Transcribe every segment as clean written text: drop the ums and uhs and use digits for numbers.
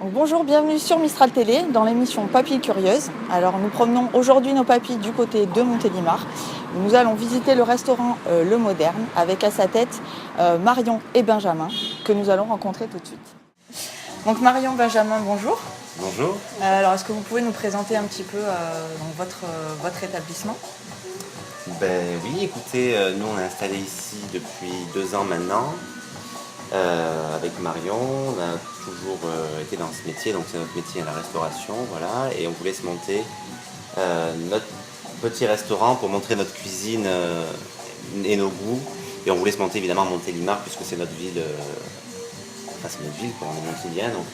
Donc, bonjour, bienvenue sur Mistral Télé dans l'émission Papilles Curieuses. Alors nous promenons aujourd'hui nos papilles du côté de Montélimar. Nous allons visiter le restaurant Le Moderne avec à sa tête Marion et Benjamin que nous allons rencontrer tout de suite. Donc Marion, Benjamin, bonjour. Bonjour. Alors est-ce que vous pouvez nous présenter un petit peu donc, votre établissement? Oui, écoutez, nous on est installé ici depuis 2 ans maintenant avec Marion. On a toujours été dans ce métier, donc c'est notre métier à la restauration, voilà. Et on voulait se monter notre petit restaurant pour montrer notre cuisine et nos goûts. Et on voulait se monter évidemment à Montélimar puisque c'est notre ville, c'est notre ville, quoi, on est montéliens, donc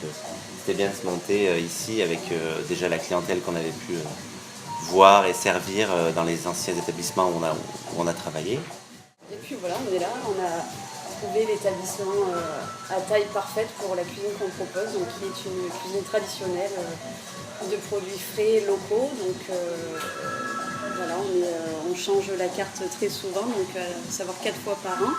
c'était bien de se monter ici avec déjà la clientèle qu'on avait pu voir et servir dans les anciens établissements où on a travaillé. Et puis voilà, on est là, on a trouvé l'établissement à taille parfaite pour la cuisine qu'on propose, donc qui est une cuisine traditionnelle de produits frais locaux. Donc voilà, on change la carte très souvent, donc à savoir 4 fois par an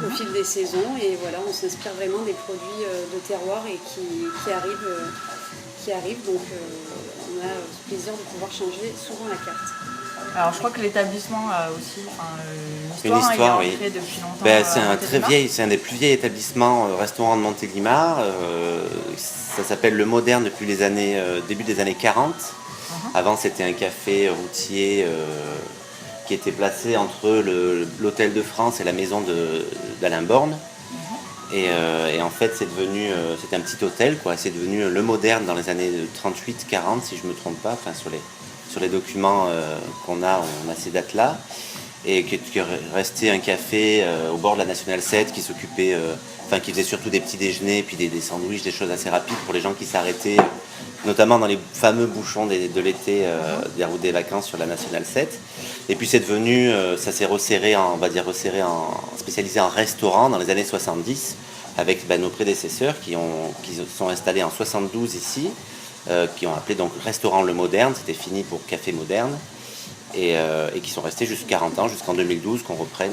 au fil des saisons. Et voilà, on s'inspire vraiment des produits de terroir et qui arrivent. Donc on a le plaisir de pouvoir changer souvent la carte. Alors je crois que l'établissement a aussi une histoire, il est oui. ancré depuis longtemps. C'est un des plus vieilles établissements restaurants de Montélimar. Ça s'appelle Le Moderne depuis les années début des années 40. Avant c'était un café routier qui était placé entre l'Hôtel de France et la maison d'Alain Borne. Et en fait c'était un petit hôtel, quoi. C'est devenu Le Moderne dans les années 38-40 si je ne me trompe pas, enfin sur les documents qu'on a, on a ces dates-là, et qui est resté un café au bord de la Nationale 7 qui s'occupait, qui faisait surtout des petits déjeuners, puis des sandwichs, des choses assez rapides pour les gens qui s'arrêtaient, notamment dans les fameux bouchons de l'été des routes des vacances sur la Nationale 7. Et puis c'est devenu, ça s'est spécialisé en restaurant dans les années 70 avec nos prédécesseurs qui sont installés en 72 ici. Qui ont appelé donc Restaurant Le Moderne, c'était fini pour Café Moderne, et qui sont restés jusqu'à 40 ans, jusqu'en 2012 qu'on reprenne.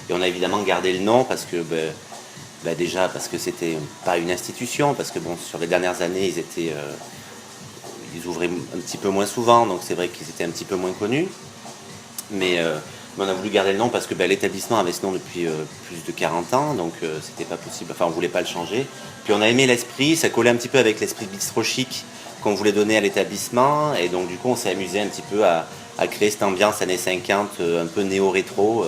Et on a évidemment gardé le nom parce que, déjà parce que c'était pas une institution, parce que sur les dernières années ils ouvraient un petit peu moins souvent, donc c'est vrai qu'ils étaient un petit peu moins connus. Mais on a voulu garder le nom parce que l'établissement avait ce nom depuis plus de 40 ans, donc c'était pas possible, on voulait pas le changer. Puis on a aimé l'esprit, ça collait un petit peu avec l'esprit bistrot chic qu'on voulait donner à l'établissement, et donc du coup on s'est amusé un petit peu à créer cette ambiance années 50, un peu néo-rétro,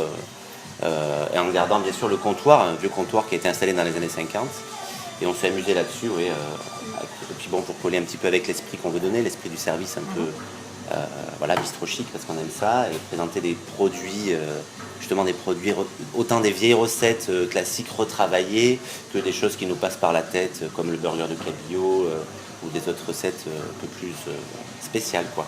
et en gardant bien sûr le comptoir, un vieux comptoir qui a été installé dans les années 50, et on s'est amusé là-dessus, oui, et puis pour coller un petit peu avec l'esprit qu'on veut donner, l'esprit du service un peu bistrot chic, parce qu'on aime ça, et présenter des produits, autant des vieilles recettes classiques retravaillées que des choses qui nous passent par la tête, comme le burger de cabillaud, ou des autres recettes un peu plus spéciales, quoi.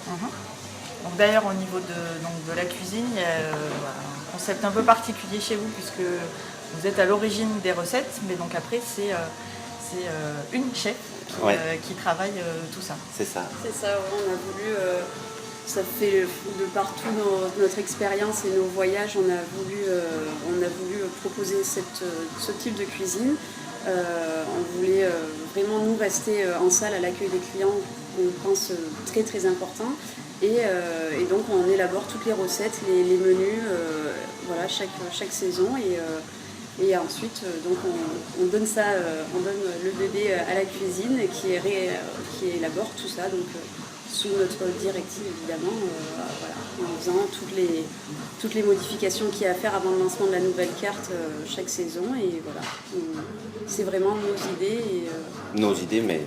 Donc d'ailleurs au niveau de la cuisine, il y a un concept un peu particulier chez vous puisque vous êtes à l'origine des recettes, mais donc après c'est une chef qui travaille tout ça. C'est ça. C'est ça, ouais, on a voulu, ça fait de partout notre expérience et nos voyages, on a voulu proposer ce type de cuisine. On voulait vraiment nous rester en salle à l'accueil des clients, on pense très très important. Et donc on élabore toutes les recettes, les menus, chaque saison. Et ensuite, donc on donne le bébé à la cuisine qui élabore tout ça, donc sous notre directive évidemment, en faisant toutes les modifications qu'il y a à faire avant le lancement de la nouvelle carte chaque saison. Et voilà, c'est vraiment nos idées. Nos idées, mais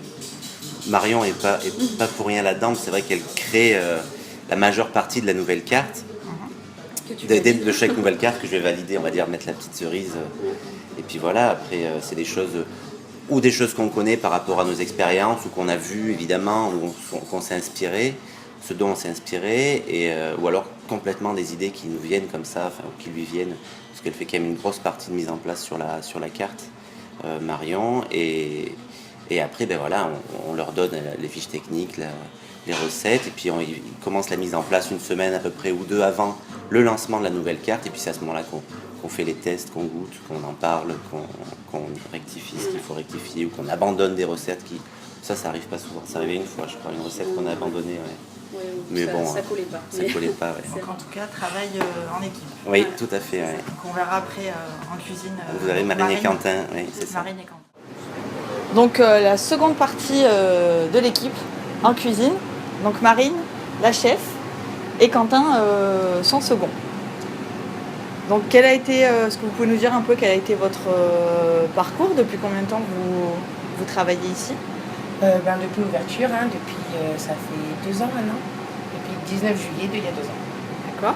Marion est pas pour rien là-dedans. C'est vrai qu'elle crée la majeure partie de la nouvelle carte. De chaque nouvelle carte que je vais valider, on va dire, mettre la petite cerise. Et puis voilà, après, c'est des choses qu'on connaît par rapport à nos expériences, ou qu'on a vu évidemment, ou qu'on s'est inspiré, ce dont on s'est inspiré, ou alors complètement des idées qui nous viennent comme ça, ou qui lui viennent, parce qu'elle fait quand même une grosse partie de mise en place sur la carte, Marion. Et après, on leur donne les fiches techniques, les recettes, et puis ils commencent la mise en place une semaine à peu près ou deux avant le lancement de la nouvelle carte, et puis c'est à ce moment-là qu'on fait les tests, qu'on goûte, qu'on en parle, qu'on rectifie ce qu'il faut rectifier, ou qu'on abandonne des recettes qui Ça arrive pas souvent. Ça arrivait une fois, je crois, une recette qu'on a abandonnée. Ouais. Ouais, Mais bon, ça collait pas. Ça collait pas, ouais. Donc en tout cas, travail en équipe. Oui, Voilà. tout à fait. Ouais. Donc on verra après en cuisine. Vous avez Marine et Quentin, oui, c'est ça. Marine et Quentin. Donc la seconde partie de l'équipe en cuisine. Donc Marine, la chef, et Quentin, son second. Donc quel a été, est-ce que vous pouvez nous dire un peu quel a été votre parcours? Depuis combien de temps vous travaillez ici? Depuis l'ouverture, depuis ça fait 2 ans maintenant. Depuis le 19 juillet il y a 2 ans. D'accord.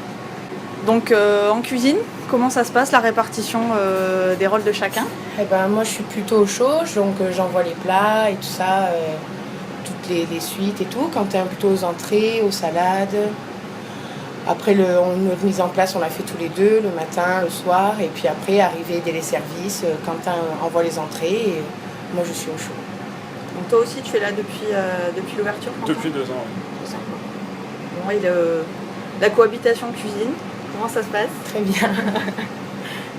Donc en cuisine, comment ça se passe la répartition des rôles de chacun? Moi je suis plutôt au chaud, donc j'envoie les plats et tout ça, toutes les suites et tout. Quentin plutôt aux entrées, aux salades. Après notre mise en place on l'a fait tous les deux, le matin, le soir. Et puis après, arrivé dès les services, Quentin envoie les entrées et moi je suis au chaud. Donc toi aussi tu es là depuis l'ouverture, Quentin? Depuis 2 ans, oui. Bon, et la cohabitation cuisine, comment ça se passe? Très bien.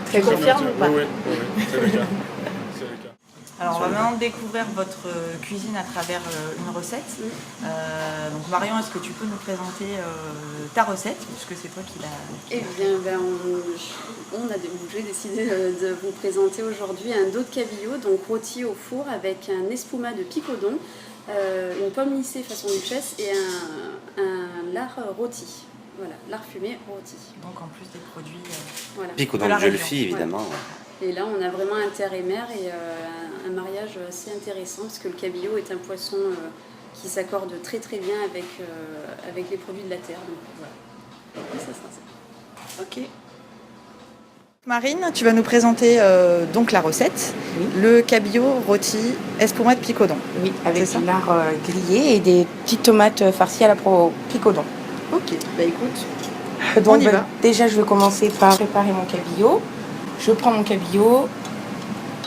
Très Tu bien. confirmes ou pas? Oui, c'est le cas. C'est le cas. Alors on va maintenant découvrir votre cuisine à travers une recette. Donc Marion, est-ce que tu peux nous présenter ta recette, puisque c'est toi qui l'as... Eh bien, j'ai décidé de vous présenter aujourd'hui un dos de cabillaud, donc rôti au four avec un espuma de picodon, une pomme lissée façon duchesse et un lard rôti. Voilà, lard fumé rôti. Donc en plus des produits... Voilà. Picodon De la de Jolfie, région. évidemment. Ouais. Et là, on a vraiment un terre et mer et un mariage assez intéressant parce que le cabillaud est un poisson qui s'accorde très très bien avec les produits de la terre. Donc voilà. Et ça sera ça. Ok. Marine, tu vas nous présenter donc la recette. Oui. Le cabillaud rôti espuma de picodon. Oui, avec C'est ça du lard grillé et des petites tomates farcies à la picodon. Ok, bah écoute. Donc, On y va. déjà, je vais commencer par préparer mon cabillaud. Je prends mon cabillaud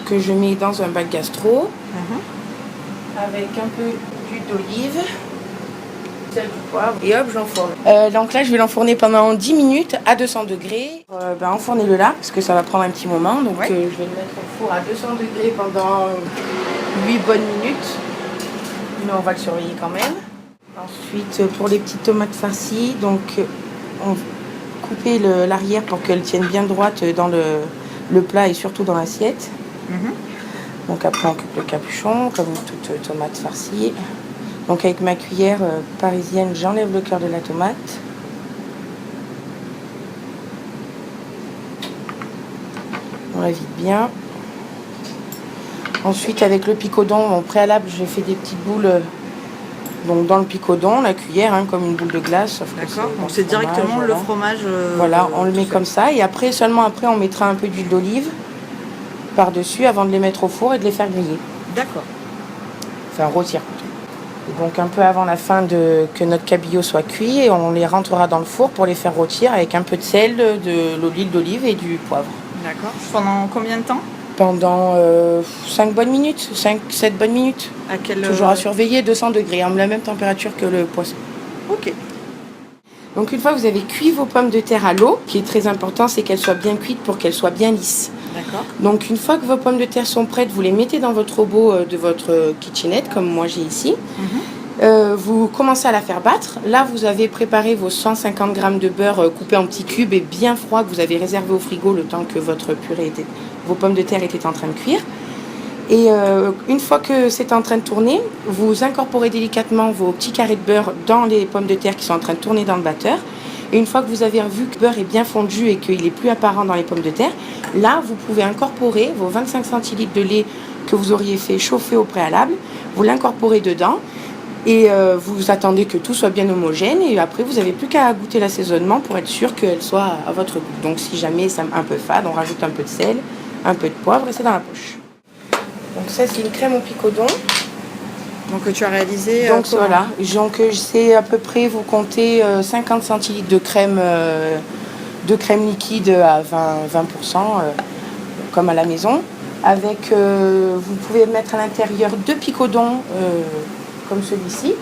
que je mets dans un bac gastro avec un peu d'huile d'olive, sel, du poivre et hop, j'enfourne. Donc là, je vais l'enfourner pendant 10 minutes à 200 degrés. Enfournez-le là parce que ça va prendre un petit moment. Donc Ouais. je vais le mettre au four à 200 degrés pendant 8 bonnes minutes. Mais on va le surveiller quand même. Ensuite, pour les petites tomates farcies, donc on couper l'arrière pour qu'elle tienne bien droite dans le plat et surtout dans l'assiette. Donc après on coupe le capuchon comme toute tomate farcie. Donc avec ma cuillère parisienne, j'enlève le cœur de la tomate. On la vide bien. Ensuite avec le picodon, au préalable j'ai fait des petites boules donc dans le picodon, la cuillère comme une boule de glace. Sauf que D'accord, dans donc c'est fromage, directement voilà. le fromage. Voilà, on le met tout comme ça et après, seulement après, on mettra un peu d'huile d'olive par-dessus avant de les mettre au four et de les faire griller. seul. D'accord. Enfin, rôtir plutôt. Et donc un peu avant la fin que notre cabillaud soit cuit, et on les rentrera dans le four pour les faire rôtir avec un peu de sel, de l'huile d'olive et du poivre. D'accord. Pendant combien de temps? Pendant 5 bonnes minutes, 5-7 bonnes minutes. À quel Toujours à surveiller, 200 degrés, à la même température que le poisson. Ok. Donc une fois que vous avez cuit vos pommes de terre à l'eau, ce qui est très important, c'est qu'elles soient bien cuites pour qu'elles soient bien lisses. D'accord. Donc une fois que vos pommes de terre sont prêtes, vous les mettez dans votre robot de votre kitchenette, comme moi j'ai ici. Vous commencez à la faire battre. Là, vous avez préparé vos 150 g de beurre coupé en petits cubes et bien froid que vous avez réservé au frigo le temps que vos pommes de terre étaient en train de cuire. Et une fois que c'est en train de tourner, vous incorporez délicatement vos petits carrés de beurre dans les pommes de terre qui sont en train de tourner dans le batteur. Et une fois que vous avez vu que le beurre est bien fondu et qu'il n'est plus apparent dans les pommes de terre, là, vous pouvez incorporer vos 25 centilitres de lait que vous auriez fait chauffer au préalable. Vous l'incorporez dedans et vous attendez que tout soit bien homogène. Et après, vous n'avez plus qu'à goûter l'assaisonnement pour être sûr qu'elle soit à votre goût. Donc si jamais c'est un peu fade, on rajoute un peu de sel, un peu de poivre et c'est dans la poche. Donc ça, c'est une crème au picodon. Donc tu as réalisé. Donc voilà, donc c'est à peu près, vous comptez 50 centilitres de crème liquide à 20%, comme à la maison. Avec, vous pouvez mettre à l'intérieur 2 picodons comme celui-ci.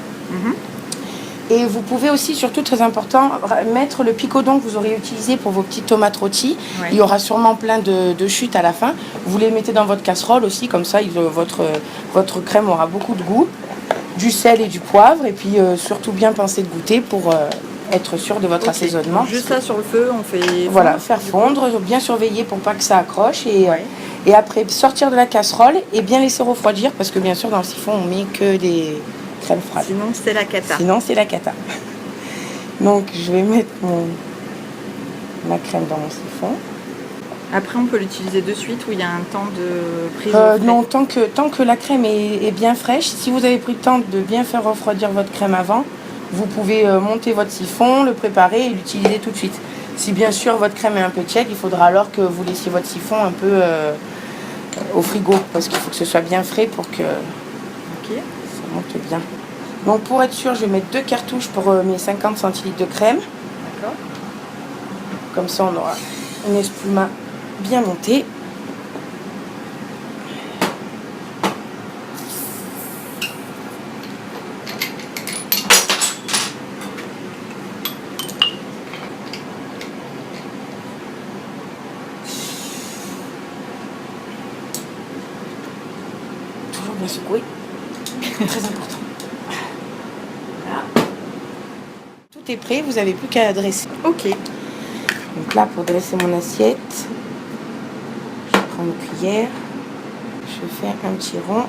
Et vous pouvez aussi, surtout très important, mettre le picodon que vous aurez utilisé pour vos petites tomates rôties. Ouais. Il y aura sûrement plein de chutes à la fin. Vous les mettez dans votre casserole aussi, comme ça votre crème aura beaucoup de goût. Du sel et du poivre, et puis surtout bien penser de goûter pour être sûr de votre assaisonnement. Donc, juste ça sur le feu, on fait... Voilà, faire fondre, bien surveiller pour pas que ça accroche Ouais. et après sortir de la casserole et bien laisser refroidir parce que bien sûr dans le siphon on met que des crèmes froides. Sinon, c'est la cata. Sinon c'est la cata. Donc je vais mettre ma crème dans mon siphon. Après, on peut l'utiliser de suite ou il y a un temps de prise au frais? Non, tant que la crème est bien fraîche, si vous avez pris le temps de bien faire refroidir votre crème avant, vous pouvez monter votre siphon, le préparer et l'utiliser tout de suite. Si bien sûr votre crème est un peu tiède, il faudra alors que vous laissiez votre siphon un peu au frigo parce qu'il faut que ce soit bien frais pour que Ok. ça monte bien. Donc pour être sûr, je vais mettre 2 cartouches pour mes 50 centilitres de crème. D'accord. Comme ça, on aura une espuma bien montée. Toujours bien secouer. Très important. Voilà. Tout est prêt, vous n'avez plus qu'à dresser. Ok. Donc là, pour dresser mon assiette, je prends une cuillère, je fais un petit rond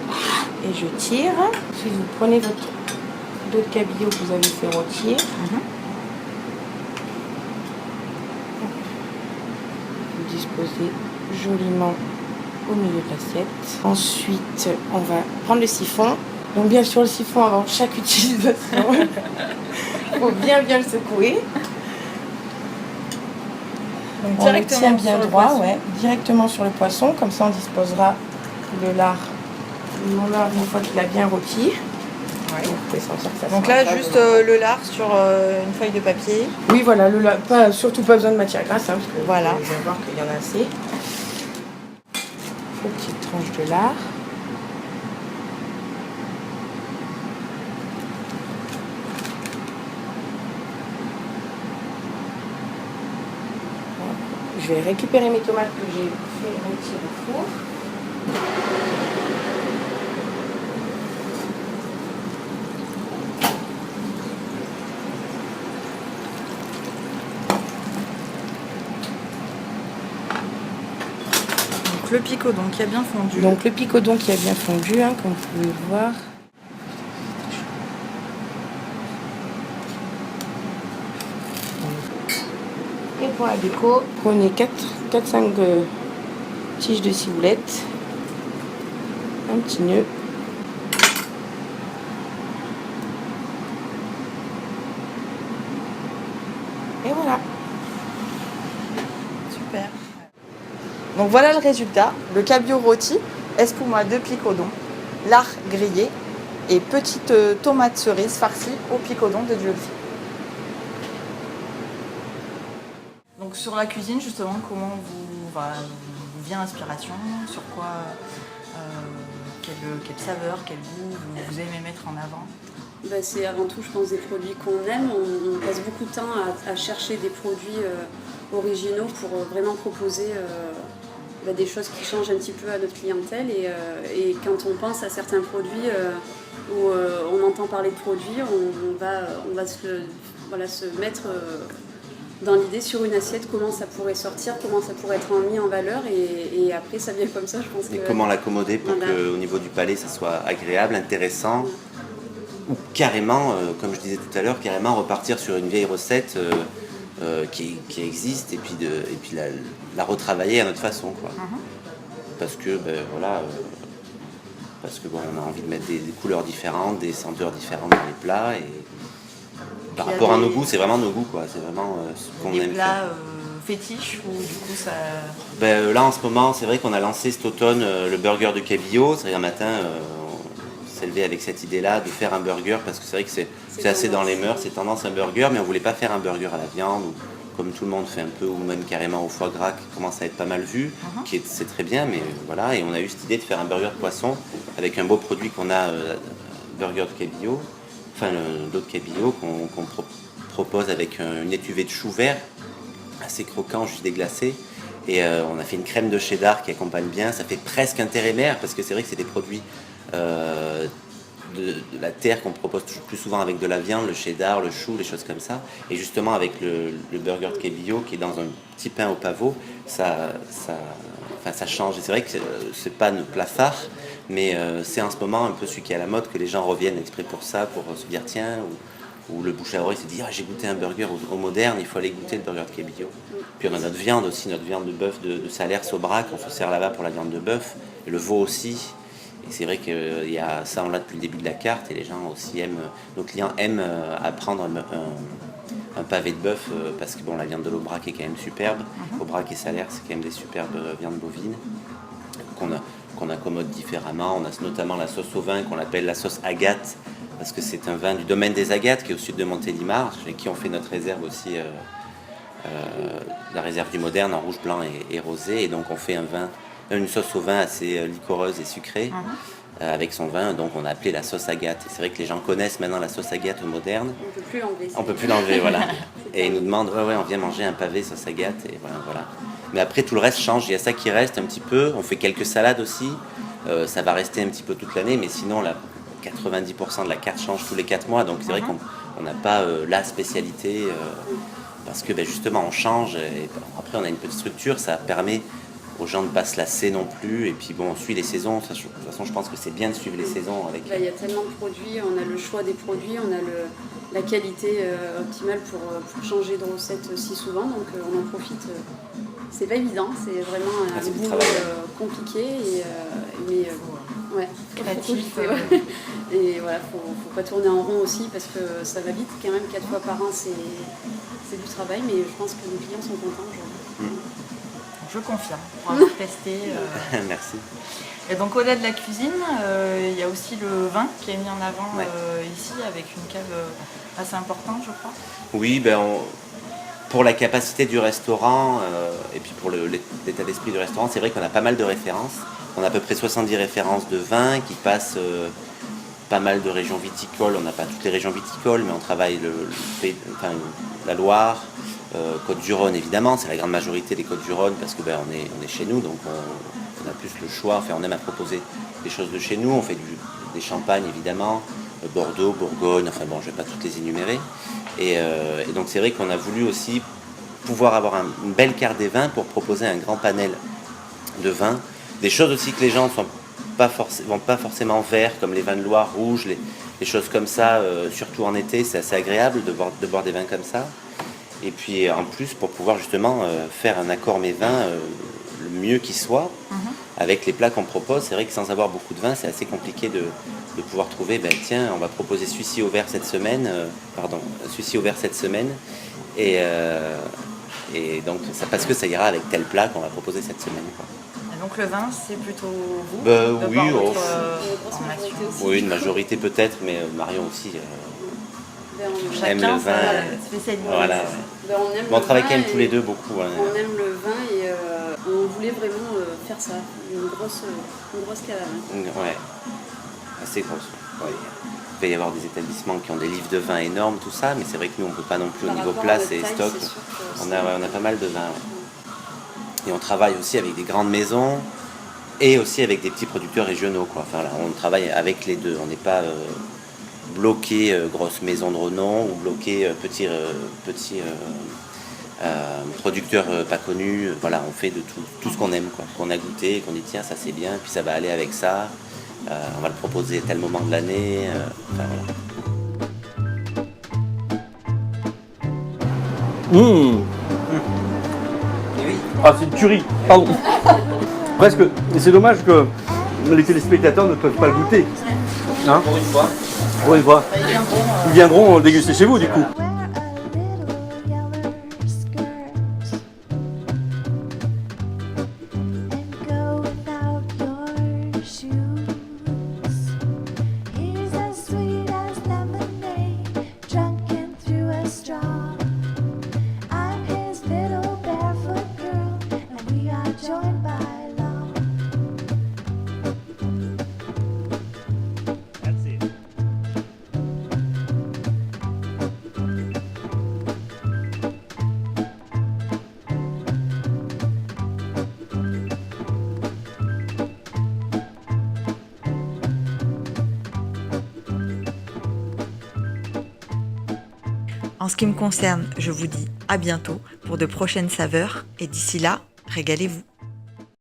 et je tire. Ensuite, vous prenez votre dos de cabillaud que vous avez fait rôtir. Vous disposez joliment au milieu de l'assiette. Ensuite, on va prendre le siphon. Donc bien sûr, le siphon avant chaque utilisation. Il faut bien le secouer. Donc, On le tient bien droit, ouais, directement sur le poisson, comme ça on disposera le lard une fois qu'il a bien rôti. Ouais. Vous pouvez sentir que ça Donc sent là, pas juste de- le lard sur une feuille de papier. Oui, voilà, le lard, surtout pas besoin de matière grasse, hein, parce que Voilà. vous allez voir qu'il y en a assez. Petite tranche de lard. Je vais récupérer mes tomates que j'ai fait rôtir au four. Donc le picodon qui a bien fondu. Donc le picodon qui a bien fondu, hein, comme vous pouvez le voir. Et pour la déco, prenez 4-5 tiges de ciboulette, un petit nœud. Et voilà. Super. Donc voilà le résultat. Le cabillaud rôti, espuma de picodon, lard grillé et petite tomate cerise farcie au picodon de Dieu. Donc sur la cuisine justement, comment vous vient l'inspiration? Sur quoi, quelle saveur, quel goût vous aimez mettre en avant? C'est avant tout, je pense, des produits qu'on aime. On passe beaucoup de temps à chercher des produits originaux pour vraiment proposer des choses qui changent un petit peu à notre clientèle. Et quand on pense à certains produits où on entend parler de produits, on va se mettre dans l'idée sur une assiette comment ça pourrait sortir, comment ça pourrait être mis en valeur. Et après, ça vient comme ça, je pense. Et comment l'accommoder pour qu'au niveau du palais, ça soit agréable, intéressant. Ou carrément, comme je disais tout à l'heure, carrément repartir sur une vieille recette qui existe et puis la retravailler à notre façon, quoi. Parce que on a envie de mettre des couleurs différentes, des senteurs différentes dans les plats et par rapport à nos goûts, c'est vraiment nos goûts, quoi. C'est vraiment ce qu'on Des aime plats faire. fétiches ou du coup ça... Là en ce moment, c'est vrai qu'on a lancé cet automne le burger de cabillaud. C'est-à-dire un matin, on s'est levé avec cette idée-là de faire un burger parce que c'est vrai que c'est assez dans les mœurs, c'est tendance un burger, mais on voulait pas faire un burger à la viande ou comme tout le monde fait un peu, ou même carrément au foie gras qui commence à être pas mal vu, c'est très bien, mais voilà. Et on a eu cette idée de faire un burger de poisson avec un beau produit qu'on a, burger de cabillaud, l'eau de cabillaud qu'on propose avec une étuvée de chou vert, assez croquant, juste déglacé. Et on a fait une crème de cheddar qui accompagne bien. Ça fait presque intérimaire parce que c'est vrai que c'est des produits de la terre qu'on propose plus souvent avec de la viande, le cheddar, le chou, les choses comme ça. Et justement avec le burger de cabillaud qui est dans un petit pain au pavot, ça change. Et c'est vrai que c'est pas notre plat phare, mais c'est en ce moment un peu celui qui est à la mode, que les gens reviennent exprès pour ça, pour se dire tiens, ou le bouche à oreille se dit j'ai goûté un burger au moderne, il faut aller goûter le burger de cabillaud. Puis on a notre viande aussi, notre viande de bœuf de Salers au Brac, on se sert là-bas pour la viande de bœuf, et le veau aussi. Et c'est vrai que ça on l'a depuis le début de la carte, et les gens aussi nos clients aiment apprendre un pavé de bœuf parce que la viande de l'Aubrac est quand même superbe. Aubrac et Salers, c'est quand même des superbes viandes bovines qu'on accommode différemment. On a notamment la sauce au vin qu'on appelle la sauce Agathe, parce que c'est un vin du domaine des Agates qui est au sud de Montélimar, et qui ont fait notre réserve aussi, la réserve du moderne en rouge, blanc et rosé. Et donc on fait une sauce au vin assez liquoreuse et sucrée avec son vin, donc on a appelé la sauce Agathe. Et c'est vrai que les gens connaissent maintenant la sauce Agathe au moderne. On peut plus l'enlever. On peut plus l'enlever, voilà. Et ils nous demandent, on vient manger un pavé sauce Agathe, et voilà. Mais après tout le reste change, il y a ça qui reste un petit peu. On fait quelques salades aussi, ça va rester un petit peu toute l'année, mais sinon 90% de la carte change tous les 4 mois, donc c'est vrai qu'on n'a pas la spécialité, parce que justement on change, et après on a une petite structure, ça permet aux gens de ne pas se lasser non plus, et puis on suit les saisons. De toute façon je pense que c'est bien de suivre les saisons. Il y a tellement de produits, on a le choix des produits, on a la qualité optimale pour changer de recette si souvent, donc on en profite. C'est pas évident, c'est vraiment un boulot compliqué, mais créatif. Et voilà, faut pas tourner en rond aussi parce que ça va vite quand même, 4 fois par an c'est du travail, mais je pense que les clients sont contents aujourd'hui. Je confirme, pour avoir testé. Merci. Et donc au-delà de la cuisine, il y a aussi le vin qui est mis en avant ici avec une cave assez importante, je crois. Oui, pour la capacité du restaurant et puis pour l'état d'esprit du restaurant, c'est vrai qu'on a pas mal de références. On a à peu près 70 références de vin qui passent pas mal de régions viticoles. On n'a pas toutes les régions viticoles, mais on travaille la Loire, Côtes-du-Rhône évidemment, c'est la grande majorité des Côtes-du-Rhône parce que on est chez nous, donc on a plus le choix. Enfin, on aime à proposer des choses de chez nous. On fait des champagnes évidemment, Bordeaux, Bourgogne, je vais pas toutes les énumérer. Et donc c'est vrai qu'on a voulu aussi pouvoir avoir une belle carte des vins pour proposer un grand panel de vins. Des choses aussi que les gens ne vont pas forcément vers, comme les vins de Loire rouges, les choses comme ça, surtout en été, c'est assez agréable de boire des vins comme ça. Et puis en plus, pour pouvoir justement faire un accord mes vins le mieux qui soit, avec les plats qu'on propose, c'est vrai que sans avoir beaucoup de vin, c'est assez compliqué de pouvoir trouver, tiens, on va proposer celui-ci au vert cette semaine, et donc parce que ça ira avec tel plat qu'on va proposer cette semaine, quoi. Et donc le vin, c'est plutôt vous Oui, Oui, une majorité peut-être, mais Marion aussi Chacun aime le vin. Spécialité. Voilà. On travaille quand même tous les deux beaucoup. On aime le vin et on voulait vraiment faire ça, une grosse cave. Ouais, assez grosse. Ouais. Il va y avoir des établissements qui ont des livres de vin énormes, tout ça, mais c'est vrai que nous on ne peut pas non plus au niveau place et stock. On a pas mal de vin. Ouais. Et on travaille aussi avec des grandes maisons et aussi avec des petits producteurs régionaux, quoi. Enfin, là, on travaille avec les deux. On n'est pas bloqué grosse maison de renom ou bloqué petit producteur pas connu. Voilà, on fait de tout ce qu'on aime, quoi, qu'on a goûté et qu'on dit tiens ça c'est bien, puis ça va aller avec ça. On va le proposer à tel moment de l'année. Ah, c'est une tuerie, pardon. Presque. Et c'est dommage que les téléspectateurs ne peuvent pas le goûter. Hein ? Pour une fois. Pour une fois. Ils viendront déguster chez vous, du coup. En ce qui me concerne, je vous dis à bientôt pour de prochaines saveurs et d'ici là, régalez-vous.